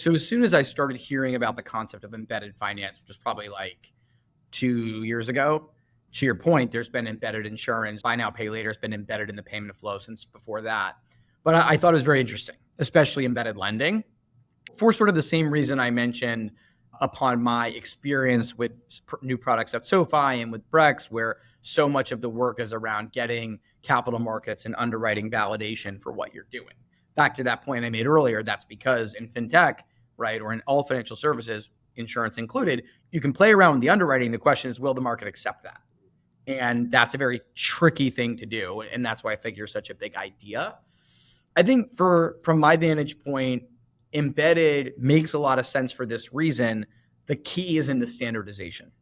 So as soon as I started hearing about the concept of embedded finance, which was probably like 2 years ago, to your point, there's been embedded insurance. Buy now, pay later has been embedded in the payment flow since before that. But I thought it was very interesting, especially embedded lending, for sort of the same reason I mentioned upon my experience with new products at SoFi and with Brex, where so much of the work is around getting capital markets and underwriting validation for what you're doing. Back to that point I made earlier, that's because in fintech, right, or in all financial services, insurance included, you can play around with the underwriting. The question is, will the market accept that? And that's a very tricky thing to do. And that's why I figure it's such a big idea. I think from my vantage point, embedded makes a lot of sense for this reason. The key is in the standardization.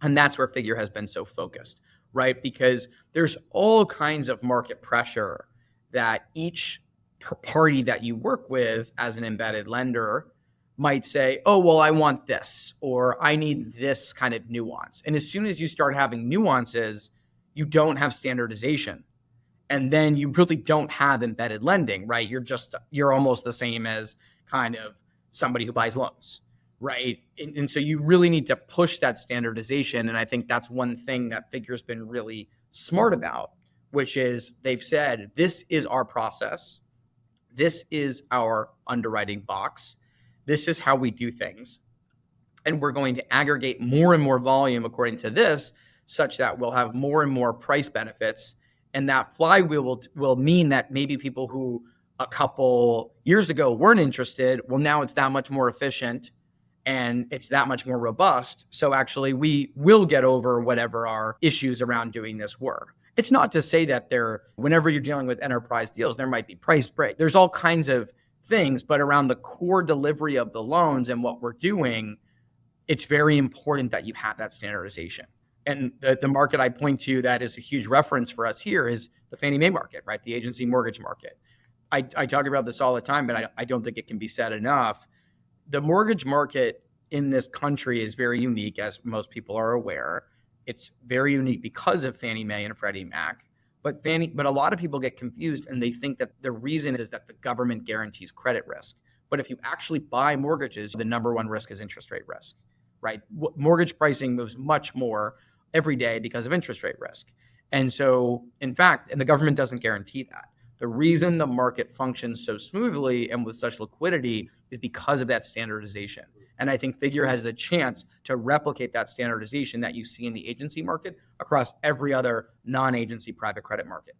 And that's where Figure has been so focused, right? Because there's all kinds of market pressure that each party that you work with as an embedded lender might say, oh, well, I want this, or I need this kind of nuance. And as soon as you start having nuances, you don't have standardization. And then you really don't have embedded lending, right? You're almost the same as kind of somebody who buys loans, right? And so you really need to push that standardization. And I think that's one thing that Figure's been really smart about, which is they've said, this is our process. This is our underwriting box. This is how we do things. And we're going to aggregate more and more volume according to this, such that we'll have more and more price benefits. And that flywheel will mean that maybe people who a couple years ago weren't interested, well, now it's that much more efficient and it's that much more robust. So actually we will get over whatever our issues around doing this were. It's not to say that whenever you're dealing with enterprise deals, there might be price break. There's all kinds of things, but around the core delivery of the loans and what we're doing, it's very important that you have that standardization. And the market I point to that is a huge reference for us here is the Fannie Mae market, right? The agency mortgage market. I talk about this all the time, but I don't think it can be said enough. The mortgage market in this country is very unique, as most people are aware. It's very unique because of Fannie Mae and Freddie Mac. But a lot of people get confused and they think that the reason is that the government guarantees credit risk. But if you actually buy mortgages, the number one risk is interest rate risk, right? Mortgage pricing moves much more every day because of interest rate risk. And so, in fact, and the government doesn't guarantee that. The reason the market functions so smoothly and with such liquidity is because of that standardization. And I think Figure has the chance to replicate that standardization that you see in the agency market across every other non-agency private credit market.